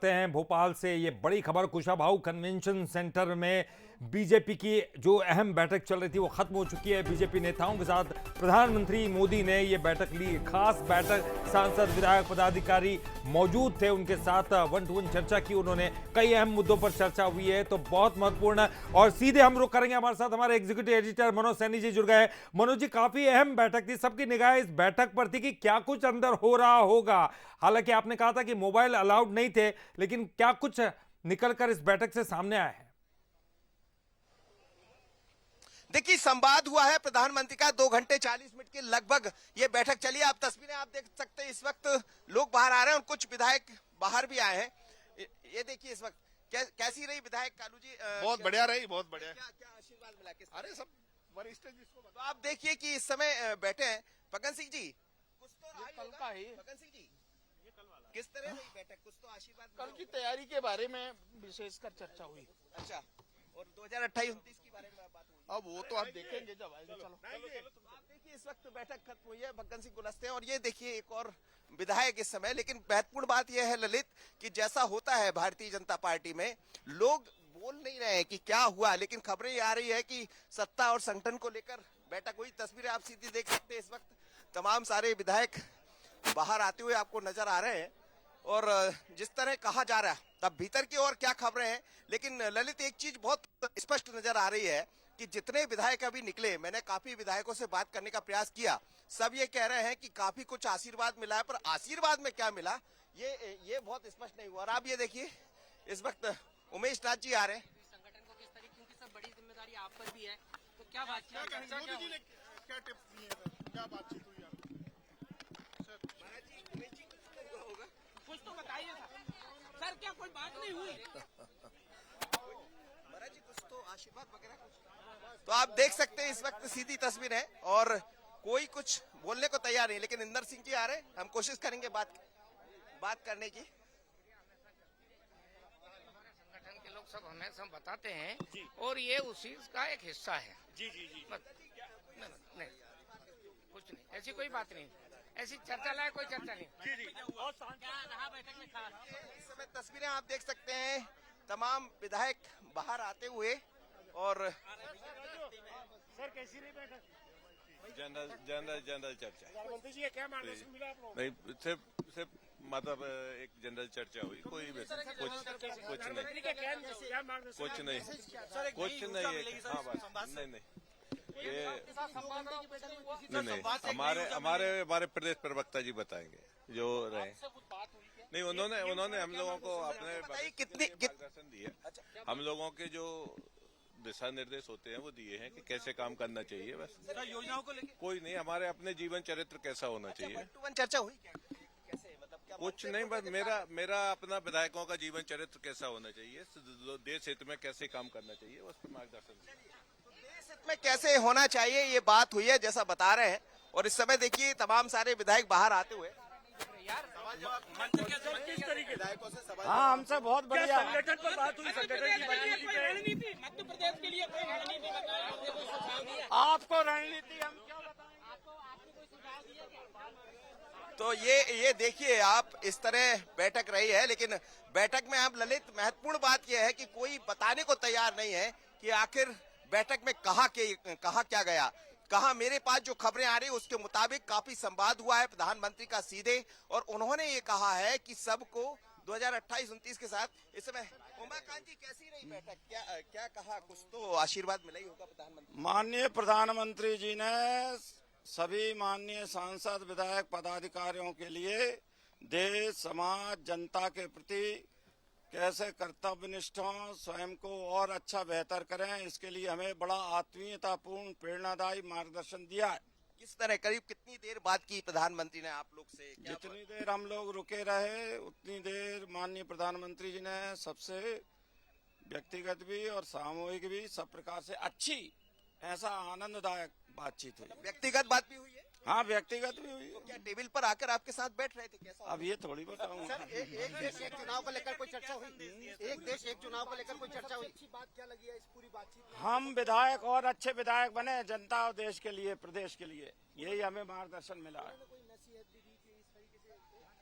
करते हैं भोपाल से ये बड़ी खबर। कुशाभाऊ कन्वेंशन सेंटर में बीजेपी की जो अहम बैठक चल रही थी वो खत्म हो चुकी है। बीजेपी नेताओं के साथ प्रधानमंत्री मोदी ने ये बैठक ली, खास बैठक। सांसद विधायक पदाधिकारी मौजूद थे, उनके साथ 1-to-1 चर्चा की उन्होंने। कई अहम मुद्दों पर चर्चा हुई है, तो बहुत महत्वपूर्ण। और सीधे हम रुक करेंगे, हमारे साथ हमारे एग्जीक्यूटिव एडिटर मनोज सैनी जी जुड़ गए। मनोज जी, काफी अहम बैठक थी, सबकी निगाह इस बैठक पर थी कि क्या कुछ अंदर हो रहा होगा। हालांकि आपने कहा था कि मोबाइल अलाउड नहीं थे, लेकिन क्या कुछ निकलकर इस बैठक से सामने आया है? देखिए, संवाद हुआ है प्रधानमंत्री का 2 घंटे 40 मिनट के लगभग ये बैठक चली। आप तस्वीरें आप देख सकते हैं, इस वक्त लोग बाहर आ रहे हैं और कुछ विधायक बाहर भी आए हैं। ये देखिए इस वक्त कैसी रही विधायक कालू जी? बहुत बढ़िया रही, बहुत बढ़िया। क्या आशीर्वाद मिला? अरे सब वरिष्ठ जिसको तो आप देखिए कि इस समय बैठे हैं फग्गन सिंह जी, कुछ तो कल का ही फग्गन सिंह जी, किस तरह रही बैठक? कुछ तो आशीर्वाद कल की तैयारी के बारे में विशेषकर चर्चा हुई। अच्छा, और 2028-29 के बारे में बात हुई। अब वो तो आप देखेंगे जब आएंगे। चलो आप देखिए इस वक्त बैठक खत्म हुई है, फग्गन सिंह गुलस्ते और ये देखिए एक और विधायक इस समय। लेकिन महत्वपूर्ण बात यह है ललित कि जैसा होता है भारतीय जनता पार्टी में, लोग बोल नहीं रहे हैं कि क्या हुआ, लेकिन खबरें ये आ रही है कि सत्ता और संगठन को लेकर बैठक हुई। तस्वीरें आप सीधी देख सकते हैं, इस वक्त तमाम सारे विधायक बाहर आते हुए आपको नजर आ रहे हैं। और जिस तरह कहा जा रहा है, तब भीतर की ओर क्या खबरें हैं, लेकिन ललित एक चीज बहुत स्पष्ट नजर आ रही है कि जितने विधायक अभी निकले, मैंने काफी विधायकों से बात करने का प्रयास किया, सब ये कह रहे हैं कि काफी कुछ आशीर्वाद मिला है, पर आशीर्वाद में क्या मिला ये बहुत स्पष्ट नहीं हुआ। और आप ये देखिए इस वक्त उमेश नाथ जी आ रहे हैं। संगठन को किस तरीके, क्योंकि सब बड़ी जिम्मेदारी आप पर भी है, तो क्या बातचीत क्या टिप्स दिए, क्या बातचीत हुई? कुछ तो बताइए सर, क्या कोई बात नहीं हुई? महाराज जी, कुछ तो आशीर्वाद वगैरह कुछ? तो आप देख सकते हैं इस वक्त सीधी तस्वीर है और कोई कुछ बोलने को तैयार नहीं। लेकिन इंदर सिंह जी आ रहे हैं, हम कोशिश करेंगे बात करने की। संगठन के लोग सब हमें सब बताते हैं और ये उसी का एक हिस्सा है। जी जी जी। नहीं, कुछ नहीं, ऐसी कोई बात नहीं, ऐसी चर्चा लाए कोई चर्चा नहीं। जी जी। और क्या रहा बैठक में खास? इस समय तस्वीरें आप देख सकते हैं, तमाम विधायक बाहर आते हुए। और सर कैसी रही बैठक? जनरल चर्चा। प्रधानमंत्री जी क्या मार्गदर्शन मिला आप लोगों को? नहीं, सिर्फ मतलब एक जनरल चर्चा हुई, कोई कुछ नहीं, क्या मार्गदर्शन? कुछ नहीं, हाँ बस, नहीं ये नहीं, हमारे प्रदेश प्रवक्ता जी बताएंगे जो रहे। नहीं, उन्होंने हम लोगों को अपने कितनी मार्गदर्शन दिए। हम लोगों के जो दिशा निर्देश होते हैं वो दिए हैं कि कैसे काम करना चाहिए। बस योजनाओं को लेकर कोई नहीं, हमारे अपने जीवन चरित्र कैसा होना चाहिए। 1-to-1 चर्चा हुई क्या? कैसे, मतलब क्या कुछ नहीं, बस मेरा अपना विधायकों का जीवन चरित्र कैसा होना चाहिए, देश हित में कैसे काम करना चाहिए, उस पर मार्गदर्शन। देश हित में कैसे होना चाहिए ये बात हुई है, जैसा बता रहे हैं। और इस समय देखिए तमाम सारे विधायक बाहर आते हुए विधायकों से सवाल। हाँ, हमसे बहुत बढ़िया। संगठन पर बात हुई, संगठन की रणनीति मध्य प्रदेश के लिए कोई रणनीति बताइए। आपको रणनीति हम क्या बताएं? आपने कोई सुझाव दिया क्या? तो ये देखिए आप, इस तरह बैठक रही है। लेकिन बैठक में आप ललित, महत्वपूर्ण बात यह है कि कोई बताने को तैयार नहीं है कि आखिर बैठक में कहा क्या गया। कहा, मेरे पास जो खबरें आ रही है उसके मुताबिक काफी संवाद हुआ है प्रधानमंत्री का सीधे, और उन्होंने ये कहा है कि सबको 2028-29 के साथ। इस समय उमाकांत जी, कैसी रही बैठक? क्या कहा? कुछ तो आशीर्वाद मिला ही होगा प्रधानमंत्री। माननीय प्रधानमंत्री जी ने सभी माननीय सांसद विधायक पदाधिकारियों के लिए देश समाज जनता के प्रति कैसे कर्तव्यनिष्ठ हों, स्वयं को और अच्छा बेहतर करें, इसके लिए हमें बड़ा आत्मीयतापूर्ण प्रेरणादायी मार्गदर्शन दिया है। किस तरह, करीब कितनी देर बात की प्रधानमंत्री ने आप लोग से? जितनी देर हम लोग रुके रहे उतनी देर माननीय प्रधानमंत्री जी ने सबसे व्यक्तिगत भी और सामूहिक भी सब प्रकार से अच्छी, ऐसा आनंददायक बातचीत हुई। व्यक्तिगत बात भी हुई है? हाँ, व्यक्तिगत भी हुई। तो क्या टेबल पर आकर आपके साथ बैठ रहे थे? कैसा? अब ये थोड़ी बताऊंगा। एक देश एक चुनाव को लेकर कोई चर्चा हुई? एक देश एक चुनाव को लेकर कोई चर्चा हुई? अच्छी बात क्या लगी है इस पूरी बातचीत में? हम विधायक और अच्छे विधायक बने जनता और देश के लिए, प्रदेश के लिए, यही हमें मार्गदर्शन मिला है।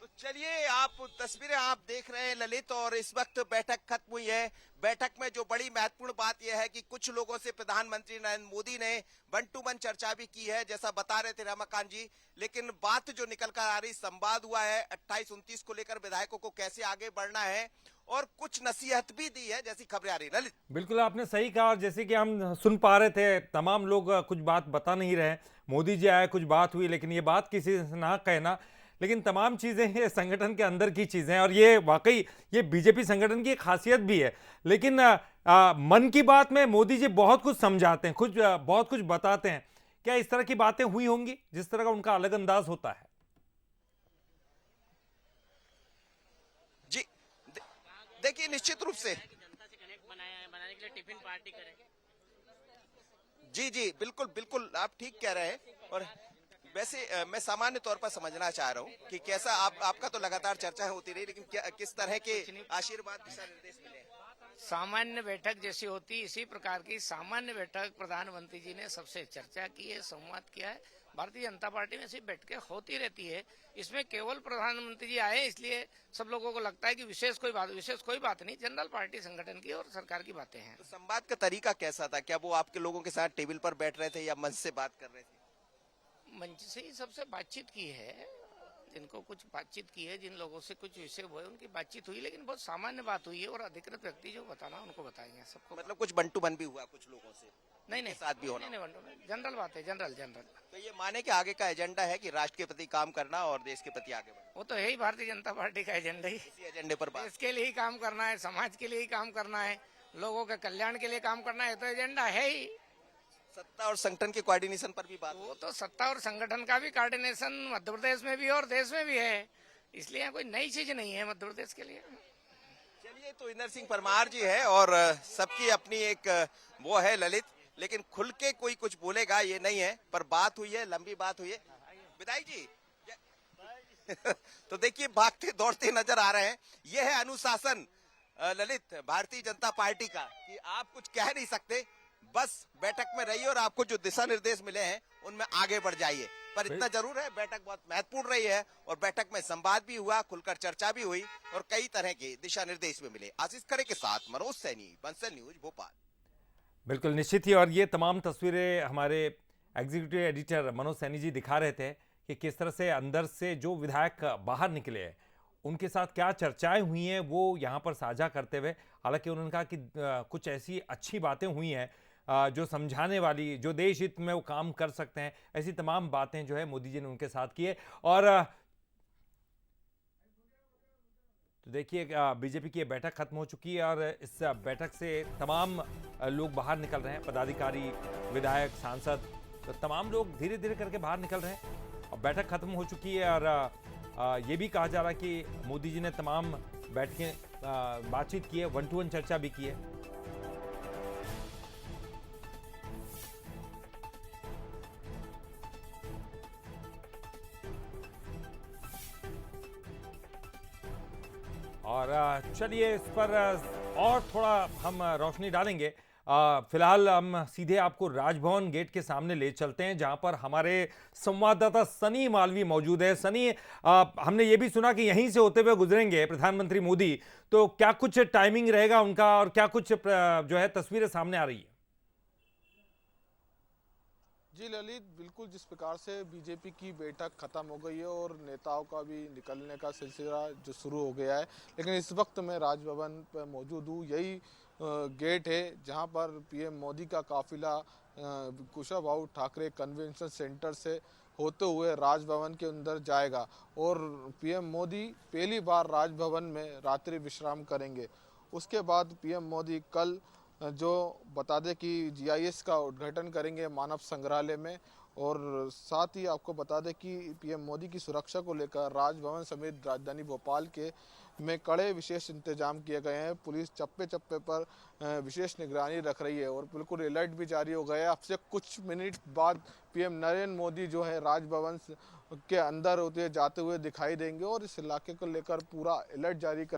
तो चलिए, आप तस्वीरें आप देख रहे हैं ललित, और इस वक्त बैठक खत्म हुई है। बैठक में जो बड़ी महत्वपूर्ण बात यह है कि कुछ लोगों से प्रधानमंत्री नरेंद्र मोदी ने वन टू वन चर्चा भी की है, जैसा बता रहे थे रमाकांत जी। लेकिन बात जो निकल कर आ रही, संवाद हुआ है 28-29 को लेकर विधायकों को कैसे आगे बढ़ना है, और कुछ नसीहत भी दी है, जैसी खबरें आ रही। ललित, बिल्कुल आपने सही कहा, और जैसे कि हम सुन पा रहे थे, तमाम लोग कुछ बात बता नहीं रहे। मोदी जी आए, कुछ बात हुई, लेकिन ये बात किसी से ना कहना, लेकिन तमाम चीज़ें ये संगठन के अंदर की चीज़ें हैं, और ये वाकई ये बीजेपी संगठन की एक खासियत भी है। लेकिन मन की बात में मोदी जी बहुत कुछ समझाते हैं, बहुत कुछ बताते हैं। क्या इस तरह की बातें हुई होंगी, जिस तरह का उनका अलग अंदाज होता है? जी देखिए, निश्चित रूप से जनता से कनेक्ट बनाने के लिए टिफिन पार्टी करें। जी जी, बिल्कुल बिल्कुल, आप ठीक कह रहे हैं। और वैसे मैं सामान्य तौर पर समझना चाह रहा हूँ कि कैसा आपका तो लगातार चर्चा होती रही, लेकिन किस तरह के आशीर्वाद, दिशा निर्देश मिले हैं? सामान्य बैठक जैसी होती, इसी प्रकार की सामान्य बैठक प्रधानमंत्री जी ने सबसे चर्चा की है, संवाद किया है। भारतीय जनता पार्टी में ऐसी बैठकें होती रहती है। इसमें केवल प्रधानमंत्री जी आए इसलिए सब लोगों को लगता है कि विशेष कोई बात नहीं। जनरल पार्टी संगठन की और सरकार की बातें हैं। तो संवाद का तरीका कैसा था? क्या वो आपके लोगों के साथ टेबल पर बैठ रहे थे या मंच से बात कर रहे थे? मंच से ही सबसे बातचीत की है, जिनको कुछ बातचीत की है, जिन लोगों से कुछ विषय हुए उनकी बातचीत हुई, लेकिन बहुत सामान्य बात हुई है, और अधिकृत व्यक्ति जो बताना उनको बताएंगे सबको। मतलब कुछ वन टू वन भी हुआ कुछ लोगों से? नहीं, साथ भी होना? नहीं, जनरल बात है, जनरल। तो ये माने कि आगे का एजेंडा है कि राष्ट्र के प्रति काम करना और देश के प्रति आगे बढ़ना, वो तो है ही भारतीय जनता पार्टी का एजेंडा ही। इसी एजेंडे पर बात। देश के लिए ही काम करना है, समाज के लिए ही काम करना है, लोगों के कल्याण के लिए काम करना है, तो एजेंडा है ही। सत्ता और संगठन के कोऑर्डिनेशन पर भी बात। वो तो सत्ता और संगठन का भी कोऑर्डिनेशन मध्य प्रदेश में भी और देश में भी है, इसलिए यहाँ कोई नई चीज नहीं है मध्य प्रदेश के लिए। चलिए, तो इंदर सिंह परमार जी है, और सबकी अपनी एक वो है ललित, लेकिन खुल के कोई कुछ बोलेगा ये नहीं है, पर बात हुई है, लंबी बात हुई है। विधायक जी तो देखिए, भागते दौड़ते नजर आ रहे हैं। ये है अनुशासन ललित भारतीय जनता पार्टी का, कि आप कुछ कह नहीं सकते, बस बैठक में रहिए और आपको जो दिशा निर्देश मिले हैं उनमें आगे बढ़ जाइए। पर इतना जरूर है, बैठक बहुत महत्वपूर्ण रही है, और बैठक में संवाद भी हुआ, खुलकर चर्चा भी हुई, और कई तरह के दिशा निर्देश भी मिले। आशीष खड़े के साथ मनोज सैनी, बंसल न्यूज, भोपाल। बिल्कुल निश्चित ही, और ये तमाम तस्वीरें हमारे एग्जीक्यूटिव एडिटर मनोज सैनी जी दिखा रहे थे कि किस तरह से अंदर से जो विधायक बाहर निकले हैं उनके साथ क्या चर्चाएं हुई हैं, वो यहाँ पर साझा करते हुए। हालांकि उन्होंने कहा कि कुछ ऐसी अच्छी बातें हुई हैं जो समझाने वाली, जो देश हित में वो काम कर सकते हैं, ऐसी तमाम बातें जो है मोदी जी ने उनके साथ की है। और तो देखिए, बीजेपी की बैठक खत्म हो चुकी है, और इस बैठक से तमाम लोग बाहर निकल रहे हैं, पदाधिकारी, विधायक, सांसद, तो तमाम लोग धीरे धीरे करके बाहर निकल रहे हैं। और बैठक खत्म हो चुकी है, और ये भी कहा जा रहा है कि मोदी जी ने तमाम बैठकें बातचीत की है, वन टू वन चर्चा भी की है। और चलिए, इस पर और थोड़ा हम रोशनी डालेंगे। फिलहाल हम सीधे आपको राजभवन गेट के सामने ले चलते हैं, जहां पर हमारे संवाददाता सनी मालवी मौजूद है। सनी, हमने ये भी सुना कि यहीं से होते हुए गुजरेंगे प्रधानमंत्री मोदी, तो क्या कुछ टाइमिंग रहेगा उनका, और क्या कुछ जो है तस्वीरें सामने आ रही है? जी ललित, बिल्कुल जिस प्रकार से बीजेपी की बैठक खत्म हो गई है और नेताओं का भी निकलने का सिलसिला जो शुरू हो गया है, लेकिन इस वक्त मैं राजभवन पर मौजूद हूँ। यही गेट है जहां पर पीएम मोदी का काफिला कुशाभाऊ ठाकरे कन्वेंशन सेंटर से होते हुए राजभवन के अंदर जाएगा, और पीएम मोदी पहली बार राजभवन में रात्रि विश्राम करेंगे। उसके बाद पीएम मोदी कल जो बता दें कि जीआईएस का उद्घाटन करेंगे मानव संग्रहालय में, और साथ ही आपको बता दें कि पीएम मोदी की सुरक्षा को लेकर राजभवन समेत राजधानी भोपाल के में कड़े विशेष इंतजाम किए गए हैं। पुलिस चप्पे चप्पे पर विशेष निगरानी रख रही है, और बिल्कुल अलर्ट भी जारी हो गया है। अब से कुछ मिनट बाद पीएम नरेंद्र मोदी जो है राजभवन के अंदर होते जाते हुए दिखाई देंगे, और इस इलाके को लेकर पूरा अलर्ट जारी कर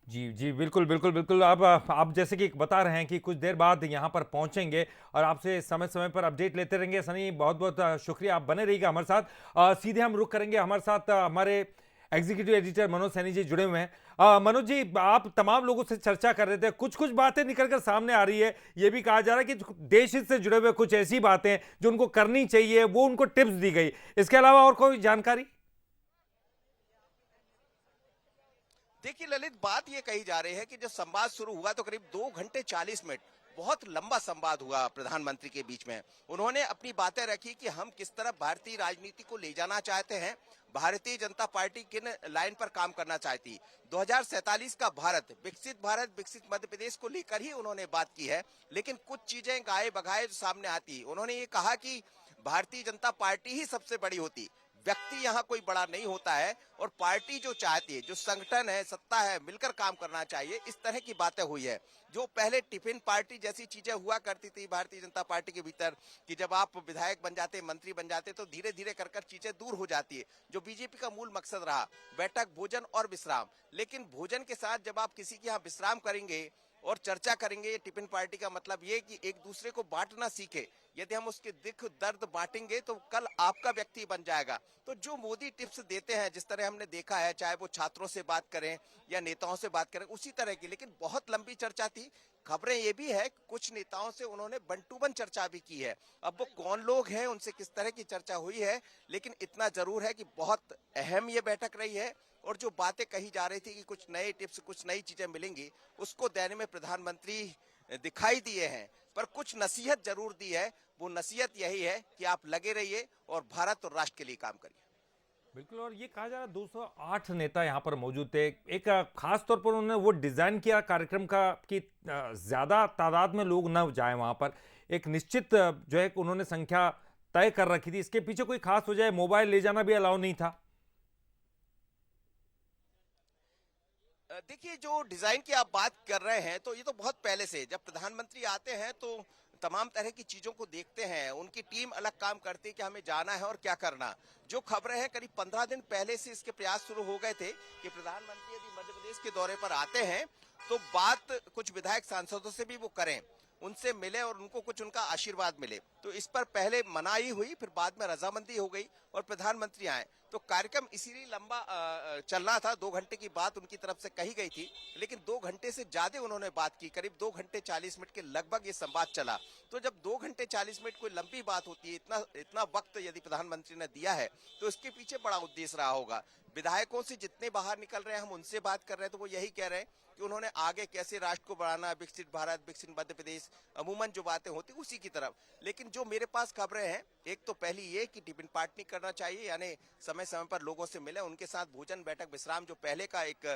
जी जी, बिल्कुल, बिल्कुल, बिल्कुल। आप जैसे कि बता रहे हैं कि कुछ देर बाद यहाँ पर पहुँचेंगे और आपसे समय-समय पर अपडेट लेते रहेंगे। सनी, बहुत-बहुत शुक्रिया, आप बने रहिएगा हमारे साथ। सीधे हम रुख करेंगे, हमारे साथ हमारे एग्जीक्यूटिव एडिटर मनोज सैनी जी जुड़े हुए हैं। मनोज जी, आप तमाम लोगों से चर्चा कर रहे थे, कुछ-कुछ बातें निकल कर सामने आ रही है। ये भी कहा जा रहा है कि देश हित से जुड़े हुए कुछ ऐसी बातें जो उनको करनी चाहिए, वो उनको टिप्स दी गई। इसके अलावा और कोई जानकारी? देखिए ललित, बात ये कही जा रही है कि जब संवाद शुरू हुआ तो करीब 2 घंटे 40 मिनट बहुत लंबा संवाद हुआ प्रधानमंत्री के बीच में। उन्होंने अपनी बातें रखी कि हम किस तरह भारतीय राजनीति को ले जाना चाहते हैं, भारतीय जनता पार्टी किन लाइन पर काम करना चाहती। 2047 का भारत, विकसित मध्य प्रदेश को लेकर ही उन्होंने बात की है। लेकिन कुछ चीजें गाये बगाए जो सामने आती, उन्होंने ये कहा कि भारतीय जनता पार्टी ही सबसे बड़ी होती, व्यक्ति यहाँ कोई बड़ा नहीं होता है, और पार्टी जो चाहती है, जो संगठन है, सत्ता है, मिलकर काम करना चाहिए। इस तरह की बातें हुई है। जो पहले टिफिन पार्टी जैसी चीजें हुआ करती थी भारतीय जनता पार्टी के भीतर, कि जब आप विधायक बन जाते, मंत्री बन जाते, तो धीरे धीरे कर चीजें दूर हो जाती है। जो बीजेपी का मूल मकसद रहा, बैठक, भोजन और विश्राम। लेकिन भोजन के साथ जब आप किसी के यहाँ विश्राम करेंगे और चर्चा करेंगे, ये टिफिन पार्टी का मतलब ये कि एक दूसरे को बांटना सीखे। यदि हम उसके दुख दर्द बांटेंगे तो कल आपका व्यक्ति बन जाएगा। तो जो मोदी टिप्स देते हैं, जिस तरह हमने देखा है, चाहे वो छात्रों से बात करें या नेताओं से बात करें, उसी तरह की। लेकिन बहुत लंबी चर्चा थी। खबरें ये भी है कुछ नेताओं से उन्होंने बंटूबन चर्चा भी की है। अब वो कौन लोग हैं, उनसे किस तरह की चर्चा हुई है, लेकिन इतना जरूर है कि बहुत अहम ये बैठक रही है। और जो बातें कही जा रही थी कि कुछ नए टिप्स, कुछ नई चीजें मिलेंगी, उसको देने में प्रधानमंत्री दिखाई दिए हैं। पर कुछ नसीहत जरूर दी है। वो नसीहत यही है कि आप लगे रहिए और भारत और राष्ट्र के लिए काम करिए। बिल्कुल। और ये कहा जा रहा है 208 नेता यहाँ पर मौजूद थे। एक खास तौर पर उन्होंने वो डिजाइन किया कार्यक्रम का कि ज्यादा तादाद में लोग न जाएं वहां पर। एक निश्चित जो है उन्होंने संख्या तय कर रखी थी। इसके पीछे कोई खास वजह है? मोबाइल ले जाना भी अलाउ नहीं था? देखिए, जो डिजाइन की आप बात कर रहे हैं, तो ये तो बहुत पहले से, जब प्रधानमंत्री आते हैं तो तमाम तरह की चीजों को देखते हैं। उनकी टीम अलग काम करती है कि हमें जाना है और क्या करना। जो खबरें हैं, करीब 15 दिन पहले से इसके प्रयास शुरू हो गए थे कि प्रधानमंत्री यदि मध्य प्रदेश के दौरे पर आते हैं तो बात कुछ विधायक सांसदों से भी वो करें, उनसे मिले और उनको कुछ उनका आशीर्वाद मिले। तो इस पर पहले मनाही हुई, फिर बाद में रजामंदी हो गई और प्रधानमंत्री आए। तो कार्यक्रम इसीलिए लंबा चल रहा था। 2 घंटे की बात उनकी तरफ से कही गई थी, लेकिन 2 घंटे से ज्यादा उन्होंने बात की। करीब 2 घंटे 40 मिनट के लगभग ये संवाद चला। तो जब 2 घंटे 40 मिनट कोई लंबी बात होती है, इतना वक्त यदि प्रधानमंत्री ने दिया है, तो इसके पीछे बड़ा उद्देश्य रहा होगा। विधायकों से जितने बाहर निकल रहे हैं, हम उनसे बात कर रहे हैं, तो वो यही कह रहे हैं कि उन्होंने आगे कैसे राष्ट्र को बढ़ाना, विकसित भारत, विकसित मध्य प्रदेश, अमूमन जो बातें होती उसी की तरफ। लेकिन जो मेरे पास खबरें हैं, एक तो पहली ये कि टिफिन पार्टी करना चाहिए, यानी समय समय पर लोगों से मिले, उनके साथ भोजन, बैठक, विश्राम, जो पहले का एक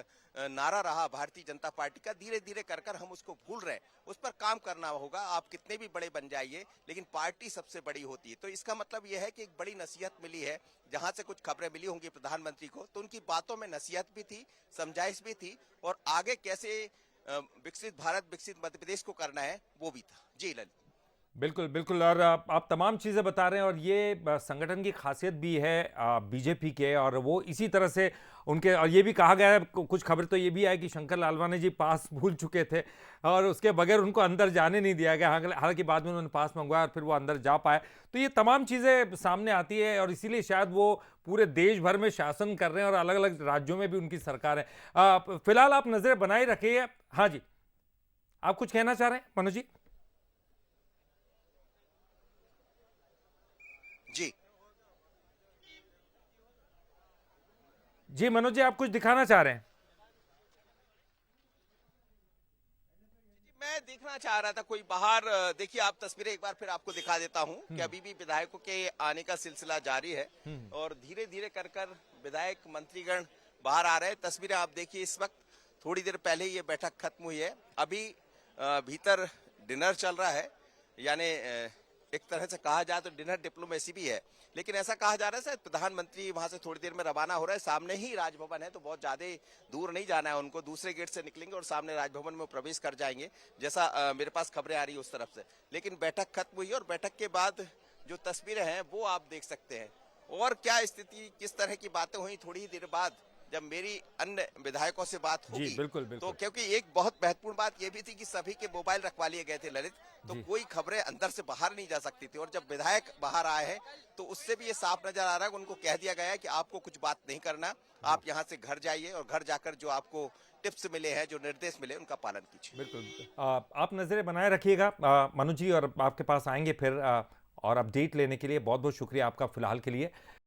नारा रहा भारतीय जनता पार्टी का, धीरे धीरे कर हम उसको भूल रहे हैं। उस पर काम करना होगा। आप कितने भी बड़े बन जाइए, लेकिन पार्टी सबसे बड़ी होती है। तो इसका मतलब यह है कि एक बड़ी नसीहत मिली है। जहां से कुछ खबरें मिली होंगी प्रधानमंत्री को, तो उनकी बातों में नसीहत भी थी, समझाइश भी थी, और आगे कैसे विकसित भारत, विकसित मध्य प्रदेश को करना है, वो भी था। जी ललित। बिल्कुल, बिल्कुल। और आप तमाम चीज़ें बता रहे हैं और ये संगठन की खासियत भी है बीजेपी के, और वो इसी तरह से उनके, और ये भी कहा गया है, कुछ खबर तो ये भी है कि शंकर लालवानी जी पास भूल चुके थे और उसके बगैर उनको अंदर जाने नहीं दिया गया। हालांकि बाद में उन्होंने पास मंगवाया और फिर वो अंदर जा पाए। तो ये तमाम चीज़ें सामने आती है और इसीलिए शायद वो पूरे देश भर में शासन कर रहे हैं और अलग अलग राज्यों में भी उनकी सरकार है। फिलहाल आप नजरें बनाए रखिए। हाँ जी, आप कुछ कहना चाह रहे हैं मनोज जी? जी जी मनोज जी, आप कुछ दिखाना चाह रहे हैं? मैं देखना चाह रहा था कोई बाहर। देखिए, आप तस्वीरें एक बार फिर आपको दिखा देता हूं कि अभी भी विधायकों के आने का सिलसिला जारी है और धीरे धीरे कर विधायक, मंत्रीगण बाहर आ रहे हैं। तस्वीरें आप देखिए। इस वक्त थोड़ी देर पहले ये बैठक खत्म हुई है। अभी भीतर डिनर चल रहा है, यानी एक तरह से कहा जाए तो डिनर डिप्लोमेसी भी है। लेकिन ऐसा कहा जा रहा है शायद प्रधानमंत्री वहां से थोड़ी देर में रवाना हो रहा है। सामने ही राजभवन है, तो बहुत ज्यादा दूर नहीं जाना है उनको। दूसरे गेट से निकलेंगे और सामने राजभवन में प्रवेश कर जाएंगे, जैसा मेरे पास खबरें आ रही है उस तरफ से। लेकिन बैठक खत्म हुई और बैठक के बाद जो तस्वीरें हैं वो आप देख सकते हैं। और क्या स्थिति, किस तरह की बातें हुई, थोड़ी ही देर बाद जब मेरी अन्य विधायकों से बात होगी बिल्कुल, बिल्कुल। तो क्योंकि एक बहुत महत्वपूर्ण बात यह भी थी कि सभी के मोबाइल रखवा लिए गए थे ललित, तो जी। कोई खबरें अंदर से बाहर नहीं जा सकती थी। और जब विधायक बाहर आए हैं तो उससे भी ये साफ नजर आ रहा है, उनको कह दिया गया है कि आपको कुछ बात नहीं करना, आप यहाँ से घर जाइए और घर जाकर जो आपको टिप्स मिले हैं, जो निर्देश मिले, उनका पालन कीजिए। बिल्कुल। आप नजरें बनाए रखिएगा मनु जी, और आपके पास आएंगे फिर और अपडेट लेने के लिए। बहुत बहुत शुक्रिया आपका फिलहाल के लिए।